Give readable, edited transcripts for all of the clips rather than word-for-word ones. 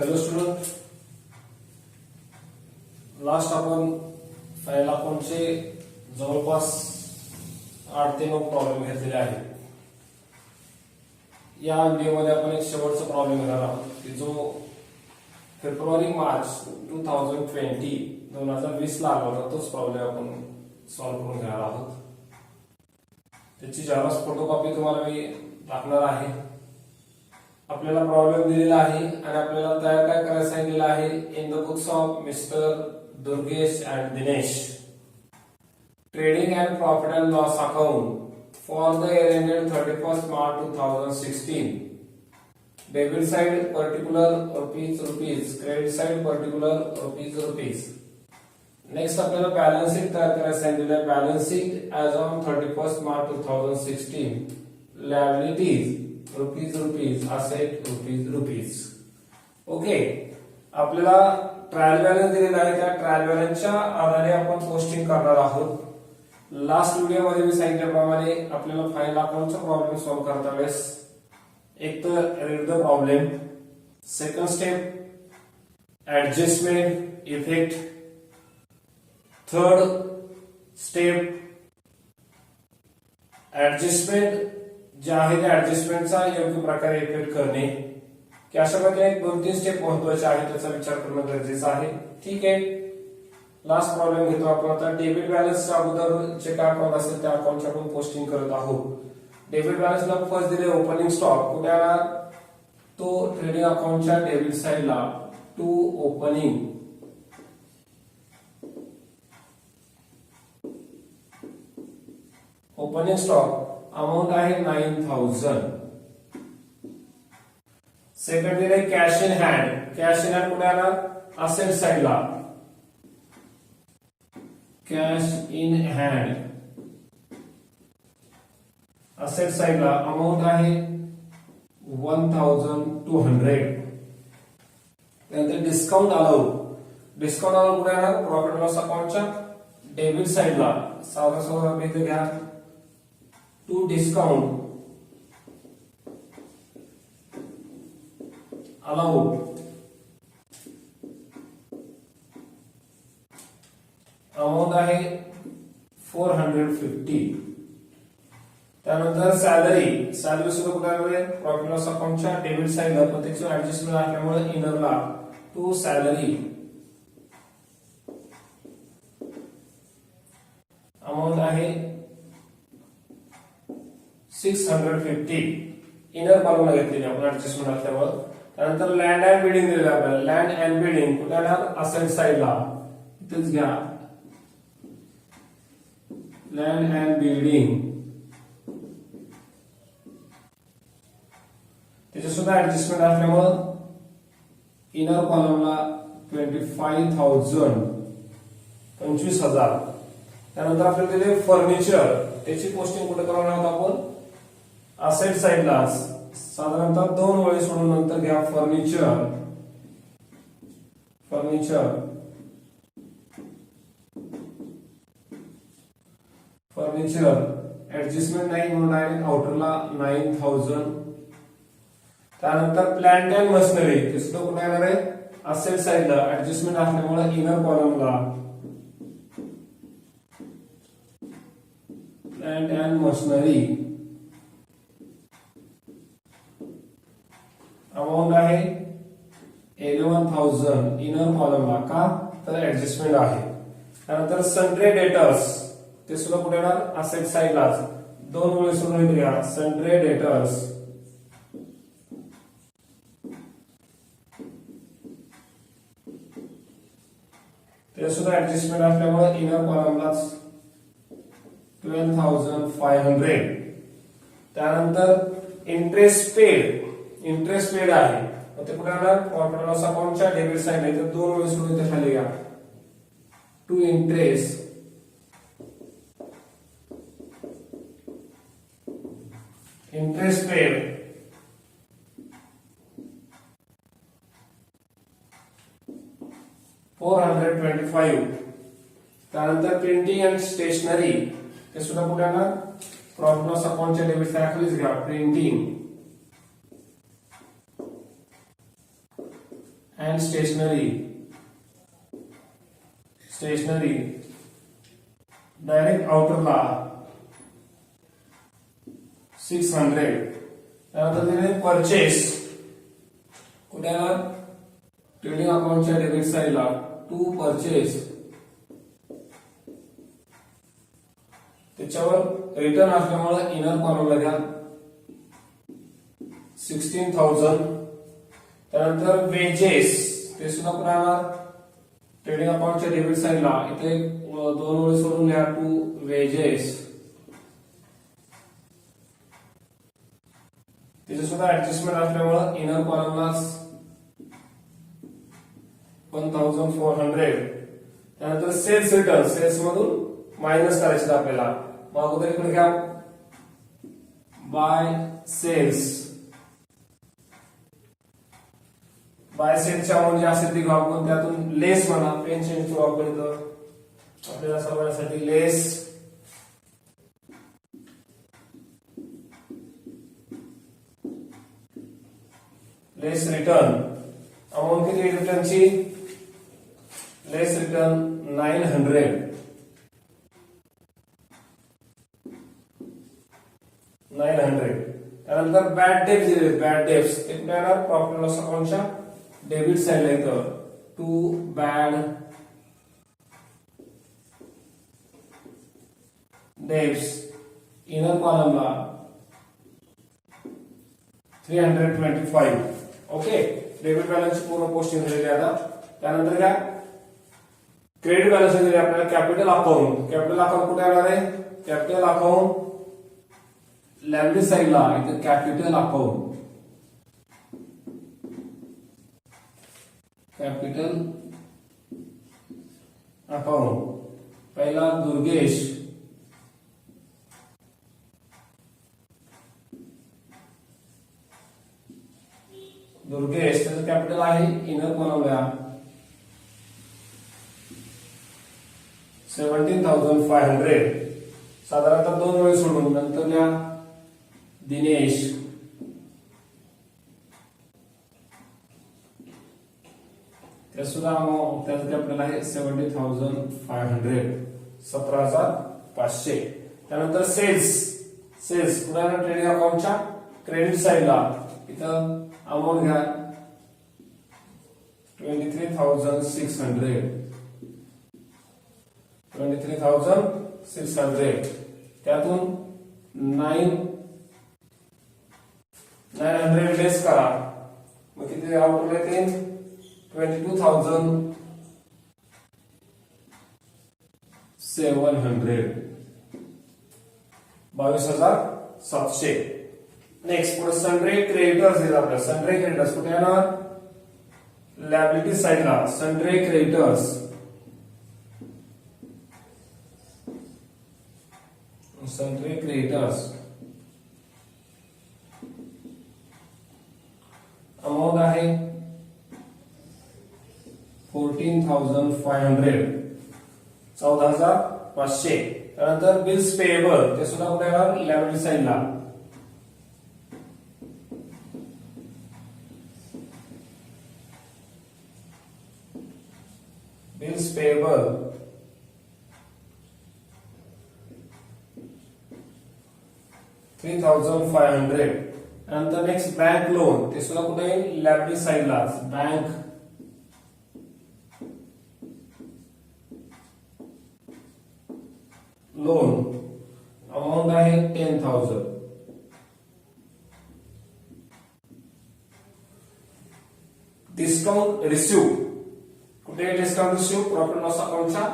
Hello student, last आपण file अकाउंटचे जवळपास 8 ते 9 प्रॉब्लेम घेतलेले आहेत. या व्हिडिओमध्ये आपण एक शेवटचा प्रॉब्लेम घेणार आहोत की जो फेब्रुवारी-मार्च 2020 ला आला होता. तोच प्रॉब्लेम आपण सॉल्व्ह करून घेणार आहोत. त्याची झेरॉक्स फोटोकॉपी तुम्हाला मी टाकणार आहे. आपल्याला प्रॉब्लेम दिलेला आहे आणि आपल्याला तयार काय करायला सांगितलेलं आहे. In the books of mister Durgesh and Dinesh, trading and profit and loss account for the year ended 31st March 2016. Debit side particular rupees, credit side particular rupees. Next आपल्याला बॅलन्स शीट तयार करायला सांगितलेलं आहे. Balance sheet as on 31st March 2016. Liabilities rupees, asset rupees. Okay, आपल्याला trial balance दिलेला आहे. त्या trial बॅलन्सच्या आधारे आपण पोस्टिंग करणार आहोत. लास्ट व्हिडिओमध्ये मी सांगितल्याप्रमाणे आपल्याला फाइल अकाउंटचा प्रॉब्लेम सॉल्व्ह करता वेळेस एक तर read the problem, second step adjustment effect, third step adjustment जे आहे त्या ऍडजस्टमेंटचा योग्य प्रकारे इफेक्ट करणे. की अशा प्रकारे 2-3 स्टेप महत्वाचे आहेत, त्याचा विचार करणं गरजेचं आहे. ठीक आहे, लास्ट प्रॉब्लेम घेतो आपण आता. डेबिट बॅलन्सच्या अगोदर जे काय अकाउंट असेल त्या अकाउंटच्या आपण पोस्टिंग करत आहोत. डेबिट बॅलन्सला फर्स्ट दिले ओपनिंग स्टॉक. कुठे तो ट्रेडिंग अकाउंटच्या डेबिट साइडला टू ओपनिंग स्टॉक अमाउंट आहे 9000. सेकंड दिले cash in hand. Cash in hand कुठे आला, असेट साइडला. कॅश इन हँड असेट साइडला अमाउंट आहे 1200. त्यानंतर डिस्काउंट अलाउड. डिस्काउंट अलाउड कुठे आला, प्रॉफिट लॉस अकाउंटच्या डेबिट साइडला. साधा इथे घ्या, टू डिस्काउंट अलाउड अमाउंट आहे 450. त्यानंतर सॅलरी सुद्धा कुठे आहे, प्रॉफिट लॉस अकाउंटच्या डेबिट साइडला, पण त्याची ऍडजस्टमेंट असल्यामुळे इनरला टू सॅलरी अमाउंट आहे 650. इनर बाजूला घेतलेली आपण ऍडजस्टमेंट असल्यामुळे. त्यानंतर लँड अँड बिल्डिंग दिलेलं आपल्याला. लँड अँड बिल्डिंग कुठे आहे, असेट साइडला. इथेच घ्या, लँड अँड बिल्डिंग. त्याच्या सुद्धा ऍडजस्टमेंट असल्यामुळे इनर कॉलमला 25,000. त्यानंतर आपल्याला दिले फर्निचर. त्याची पोस्टिंग कुठे करणार आहोत आपण, असेट साइडला. साधारणतः 2 ओळी सोडून नंतर घ्या फर्निचर. ऍडजस्टमेंट नाही म्हणून डायरेक्ट आउटरला 9000. त्यानंतर प्लांट अँड मशिनरी. ते सुद्धा कुठे येणार आहे, असेट साइडला. ऍडजस्टमेंट असल्यामुळे inner कॉलमला plant and machinery amount आहे 11,000. इनर कॉलमला. का तर ऍडजस्टमेंट आहे. त्यानंतर सन्ट्री डेटर्स. ते सुद्धा कुठे येणार, असेट साइडलाच. 2 वेळेस सोडून घ्या, सन्ट्री डेटर्स. ते सुद्धा ऍडजस्टमेंट असल्यामुळे इनर कॉलमलाच 12,500. त्यानंतर इंटरेस्ट पेड आहे. ते कुठे आला, प्रॉफिट लॉस अकाउंटच्या डेबिट साइड आहे. तर 2 वेळेस सोडून इथे खाली घ्या, टू इंटरेस्ट पेड. $425. त्यानंतर प्रिंटिंग अँड स्टेशनरी. ते सुद्धा कुठे आला, प्रॉफिट लॉस अकाउंटच्या डेबिट साइड खालीच घ्या, प्रिंटिंग अँड स्टेशनरी डायरेक्ट आउटरला 600. त्यानंतर तिने परचेस कुठे ट्रेडिंग अकाउंटच्या डेबिट साईडला टू परचेस, त्याच्यावर रिटर्न असल्यामुळे इनर कॉलमला घ्या 16,000. त्यानंतर वेजेस ते सुद्धा कुठे ट्रेडिंग अकाउंटच्या डेबिट साईडला इथे 2 ओळी सोडून लिहा टू वेजेस. त्याचे सुद्धा ऍडजस्टमेंट असल्यामुळे इनर कॉलमला 1,400. त्यानंतर सेल्स रिटर्न, सेल्स मधून मायनस करायचे आपल्याला. मग अगोदर इकडे घ्या बाय सेल्स. बाय सेल्सच्या अमाऊंट जी असेल ती घेऊ आपण, त्यातून लेस म्हणा पेन्शनची वापरतो आपल्याला समजण्यासाठी. लेस रिटर्न अमाऊंट किती रिटर्नची? लेस रिटर्न 900. त्यानंतर बॅड डेब्ट दिले. बॅड डेब्ट्स ते कुठे येणार? प्रॉफिट लॉस अकाउंटच्या डेबिट साईडला येतं टू बॅड डेब्ट्स. इनर कॉलमला 325. ओके, डेबिट बॅलन्सची पूर्ण पोस्टिंग दिलेली आता. त्यानंतर काय क्रेडिट बॅलन्स दिले आपल्याला कॅपिटल अकाउंट. कॅपिटल अकाउंट कुठे येणार आहे? कॅपिटल अकाउंट लायबिलिटी साईडला इथे कॅपिटल अकाउंट. कॅपिटल अकाउंट पहिला दुर्गेश. त्याचं कॅपिटल आहे इनर कॉलमला 17,500. साधारणतः 2 वेळी सोडून नंतर लिहा दिनेश. त्या सुद्धा त्याचं कॅपिटल आहे 70,500, 17,500. त्यानंतर सेल्स पुन्हा ट्रेडिंग अकाउंटच्या क्रेडिट साईडला इथं अमाऊंट घ्या 23,600. 23,600 त्यातून 900 लेस करा. मग किती आउट येते? 22,700. $22,700. नेक्स्ट पुढे सन्ड्री क्रेडिटर्स दिले आपल्याला. सन्ड्री क्रेडिटर्स कुठे येणार? लायबिलिटी साईडला sundry creditors. Sundry creditors amount आहे 14,500, 14,500. त्यानंतर बिल्स पेएबल ते सुद्धा कुठे येणार? लायबिलिटी साईडला. Bills payable 3,500. नंतर नेक्स्ट बँक लोन ते सुद्धा कुठे येईल? लायबिलिटी साईडला. बँक लोन अमाऊंट आहे 10,000. डिस्काउंट रिसिव्ह कुठे? डिस्काउंट रिसिव्ह प्रॉफिट लॉस अकाउंटच्या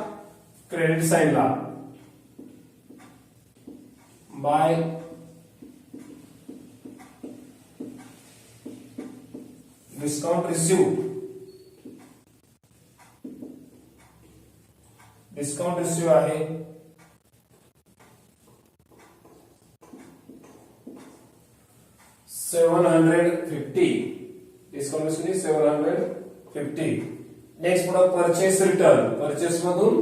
क्रेडिट साईडला by discount receive. Discount receive आहे 750. Discount receive 750. नेक्स्ट पुढे परचेस रिटर्न. परचेस मधून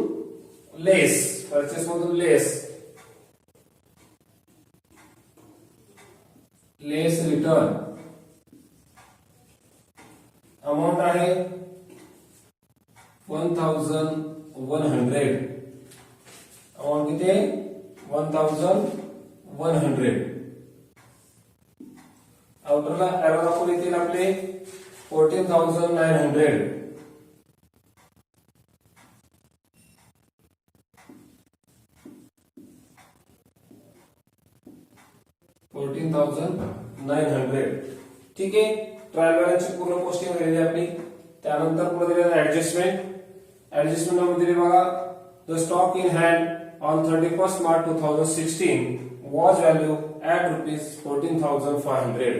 लेस रिटर्न अमाऊंट आहे 1100. अमाऊंट किती आहे 1100. आउटरला एरो दाखवून येतील आपले 14,900. 14,900. ठीक आहे. ट्रायल बॅलन्सची पूर्ण पोस्टिंग झालेली आपली. त्यानंतर पुढे दिलेलं ऍडजस्टमेंट. ऍडजस्टमेंट मध्ये दिले बघा, the stock in hand on 31 March 2016 was value at ₹14,500.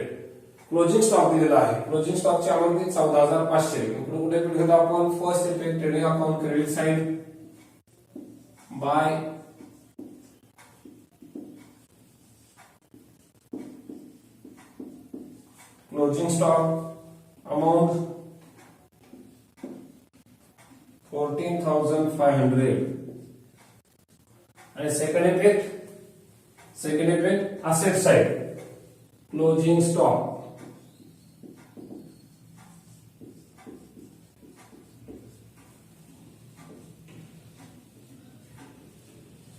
Closing stock दिलेला आहे. क्लोजिंग स्टॉकची अमाऊंट 14,500. इकडे कुठे घेतो आपण, first effect trading account credit side by closing stock amount 14,500. आणि second effect asset side closing stock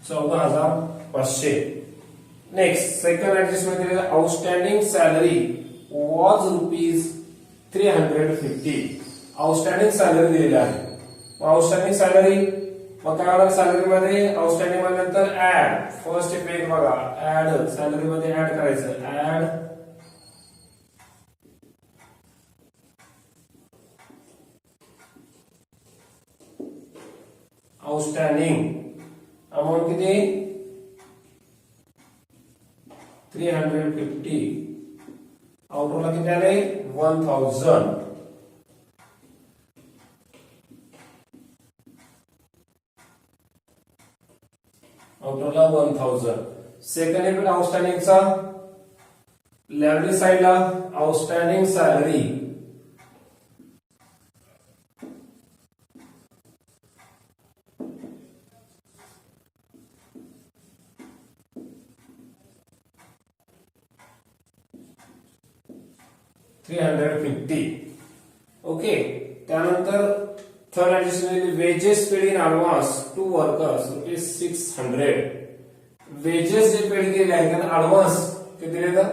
14,500. Next second adjustment दिलेला, outstanding salary was ₹350. Outstanding salary दिलेली आहे. आउटस्टँडिंग सॅलरी मग काय होणार, सॅलरी मध्ये आउटस्टँडिंग मध्ये नंतर ऍड, फर्स्ट इफेक्ट बघा, ऍड सॅलरी मध्ये ऍड करायचं, ऍड आउटस्टँडिंग अमाऊंट किती 350. आउटरला किती आले 1,000. आउटरला 1,000. सेकंड इफेक्ट आउटस्टँडिंगचा लायबिलिटी साइडला आउटस्टँडिंग सॅलरी $350. ओके. त्यानंतर third adjustment, wages paid in advance to workers ₹600. Wages जे पेड केले आहेत त्यांना ऍडव्हान्स किती दिलेलं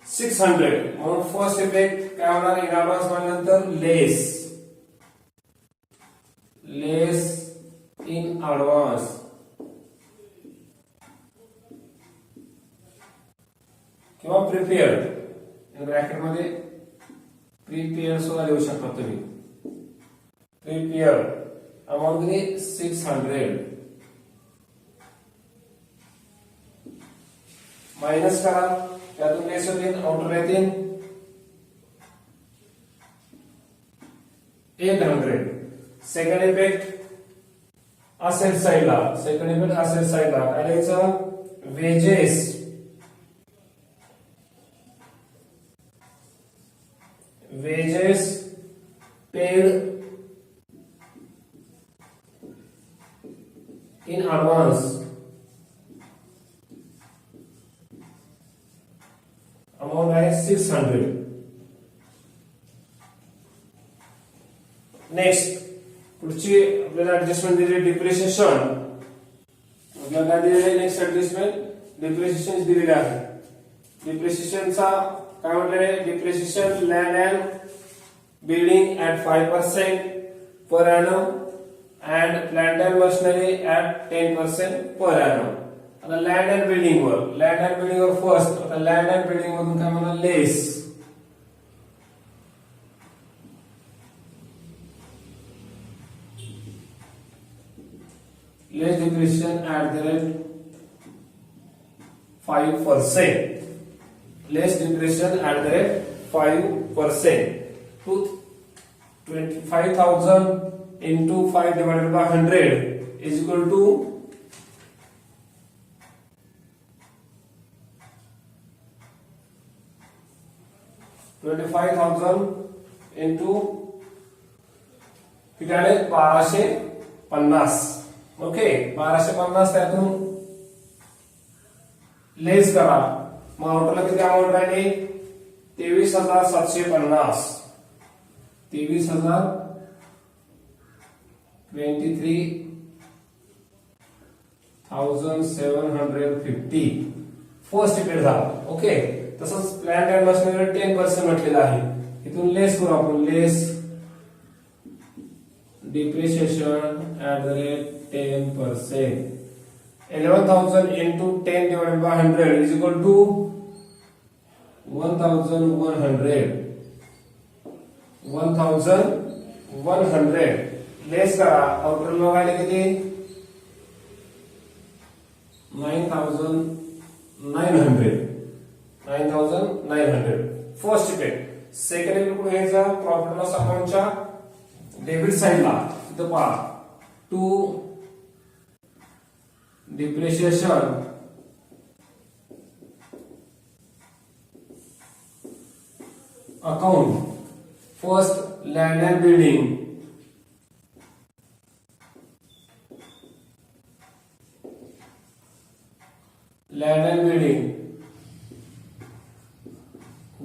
600. म्हणून फर्स्ट इफेक्ट काय होणार, इन ऍडव्हान्स म्हणल्यानंतर लेस इन ऍडव्हान्स किंवा प्रिपेअर्ड, ब्रॅकेट मध्ये प्रीपेड सुद्धा लिहू शकता तुम्ही. प्रीपेड अमाऊंट किती 600. मायनस करा, त्यातून लेस होतील, आउटर येतील 800. सेकंड इफेक्ट असेट साइडला काय लिहायचं, wages paid in advance amount आहे 600. नेक्स्ट पुढची आपल्याला ऍडजस्टमेंट दिली डिप्रिशिएशन. आपल्याला काय दिलेले नेक्स्ट ऍडजस्टमेंट डिप्रिशिएशन दिलेले आहे. डिप्रिशिएशनचा काय म्हटले, depreciation land and building at 5% per annum and plant and machinery at 10% per annum. आता लँड अँड बिल्डिंग वर फर्स्ट, आता लँड अँड बिल्डिंग मधून काय म्हणा, less depreciation at the rate 5%. Less depreciation at the rate 5% to 25,000 into 5 divided by 100 is equal to 25,000 into किती आले 1250. Okay, 1250 त्यातून लेस करा, मग आउटरला किती अमाऊंट राहिली 23,750. 23,000 23,750 फर्स्ट पेड झाला. ओके, तसंच प्लांट अँड मशिनरी 10% म्हटलेलं आहे. इथून लेस करू आपण. लेस depreciation at the rate 10%. 11,000 into 10 divided by 100 is equal to 1,100. 1,100 लेस करा. आउटर बघायला किती? 9,900. 9,900 फर्स्ट पेड. सेकंड पेड कुठे घ्यायचा? प्रॉफिट लॉस अकाउंटच्या डेबिट साइडला. इथं पहा, to depreciation account. First land and building. Land and building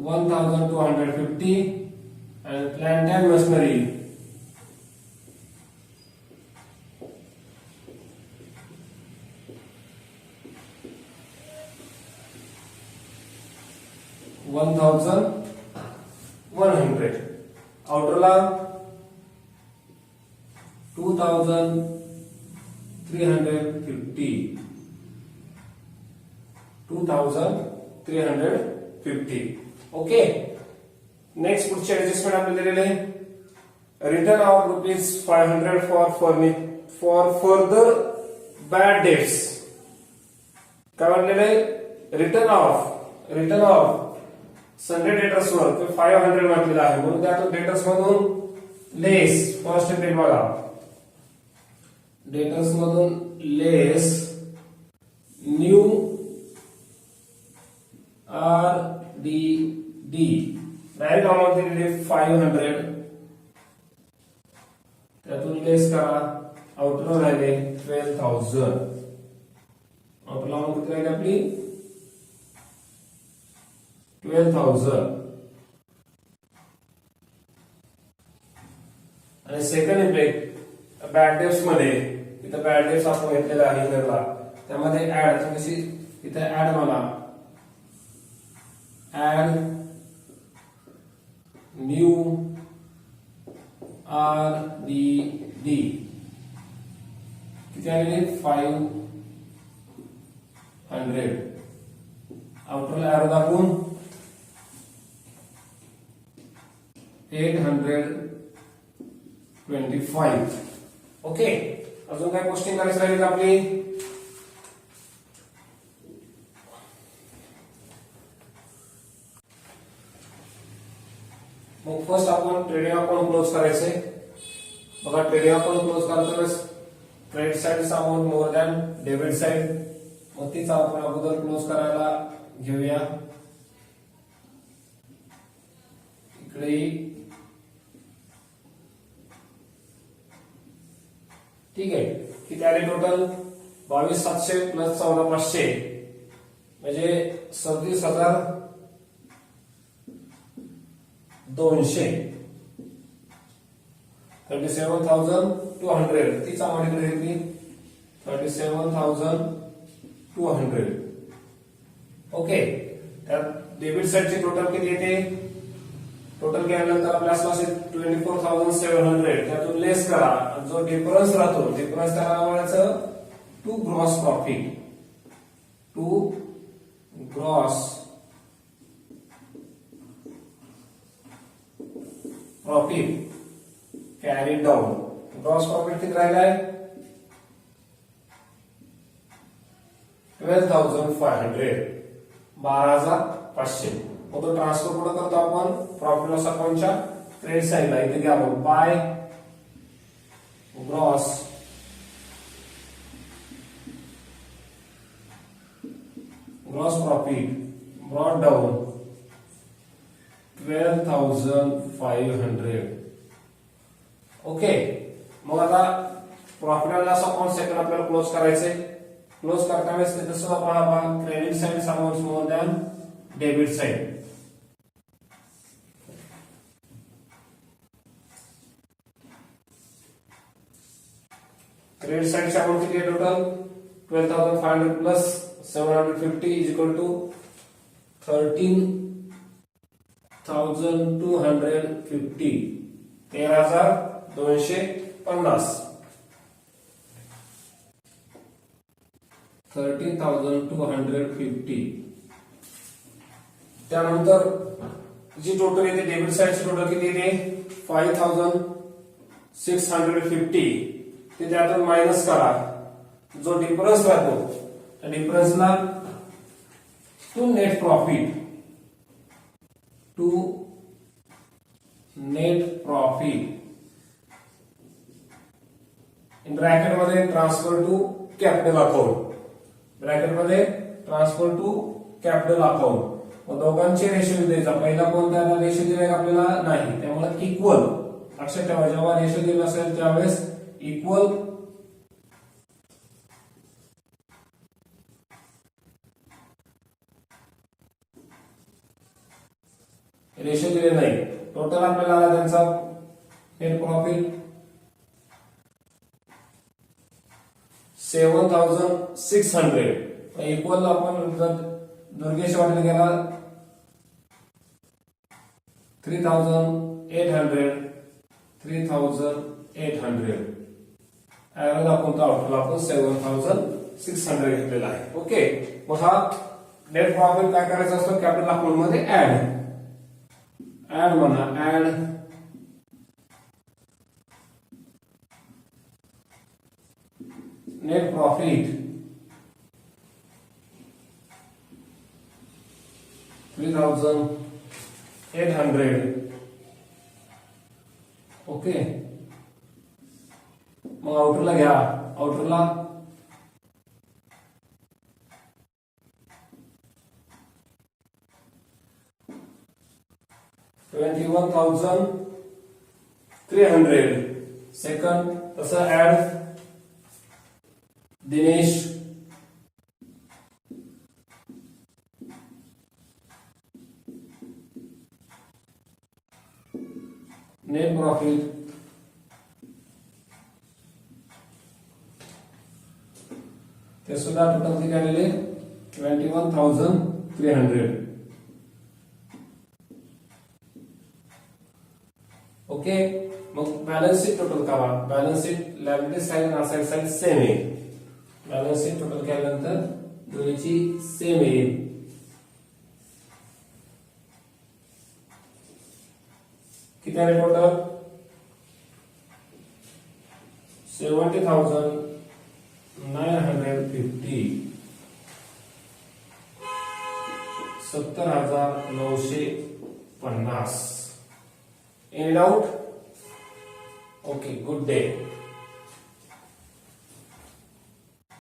1,250 and plant and machinery 1,100. आउटरला 2,350. 2,350. Okay. Next पुढचे ऍडजस्टमेंट आपल्याला दिलेले आहे. Return of ₹500 for further bad debts. काय म्हटलेलं आहे? रिटर्न ऑफ संडे डेटर्स वर 500 म्हटलेलं आहे. म्हणून त्यातून डेटर्स मधून लेस फर्स्ट पेड बघा. डेटर्स मधून लेस न्यू RDD डायरेक्ट अमाऊंट दिलेली 500. त्यातून लेस करा. आउटर राहिले 12,000. आउटर अमाऊंट किती राहिली आपली? 12,000. आणि सेकंड इफेक्ट बॅड डेट्स मध्ये इथं बॅड डेट्स आपण घेतलेला आहे इकडला. त्यामध्ये ऍड कशी इथे ऍड मला ऍड न्यू RDD किती आलेले? 500. आउटरला एरो दाखवून 825. ओके. अजून काय पोस्टिंग करायचं राहील आपली? मग फर्स्ट आपण ट्रेडिंग अकाउंट क्लोज करायचंय. बघा, ट्रेडिंग अकाउंट क्लोज करताना credit side amount more than debit side. मग तीच आपण अगोदर क्लोज करायला घेऊया. इकडे ठीक आहे. किती आले टोटल? 22,700 प्लस 14,500 म्हणजे 37,200. 37,200 तीच अमाऊंट इकडे घेतली. 37,200. ओके. त्यात डेबिट साइडची टोटल किती येते? टोटल केल्यानंतर आपल्याला असेल 24,700. त्यातून लेस करा. जो डिफरन्स राहतो डिफरन्स त्याला म्हणायचं to gross profit. To gross profit carry down. Gross profit किती राहिलाय? 12,500. 12,500. मग तो ट्रान्सफर कुठं करतो आपण? प्रॉफिट लॉस अकाउंटच्या क्रेडिट साइडला. इथे घ्या मग by gross profit brought down 12,500. Okay. मग आता profit and loss account second आपल्याला क्लोज करायचंय. क्लोज करताना जसं आपण credit side amount more than debit side. Credit साइडची अमाउंट किती आहे total 12,500 plus 750 is equal to 13,250 13,250 13,250 त्यानंतर जी टोटल येते डेबिट साइडची टोटल किती येते 5,650 ते त्यातून मायनस करा जो डिफरन्स राहतो त्या डिफरन्सला to net profit in bracket मध्ये ट्रान्सफर टू कॅपिटल अकाउंट मग दोघांचे रेशो द्यायचा पहिला कोणता रेशो दिलाय आपल्याला नाही त्यामुळे इक्वल लक्षात ठेवा जेव्हा रेशो दिला असेल त्यावेळेस इक्वल रेशो दिले नाही टोटल आपल्याला त्यांचा नेट प्रॉफिट 7,600 इक्वल आपण जर दुर्गेश वाटेल गेला 3,800 एरो दाखवून आउटला आपण 7,600 घेतलेला आहे ओके मग हा नेट प्रॉफिट काय करायचा असतो कॅपिटल अकाउंट मध्ये ऍड म्हणा ऍड नेट प्रॉफिट 3,800 ओके मग आउटरला घ्या आउटरला 21,300 सेकंड तसं ऍड दिनेश नेट प्रॉफिट ते सुद्धा टोटल किती आलेले 21,300 ओके मग बॅलन्स शीट टोटल करा बॅलन्स शीट लायबिलिटी साइड आणि असेट साइड सेम आहे बॅलन्स शीट टोटल केल्यानंतर दोन्हीची सेम येईल किती आहे total 70,950 70,950 in and out okay good day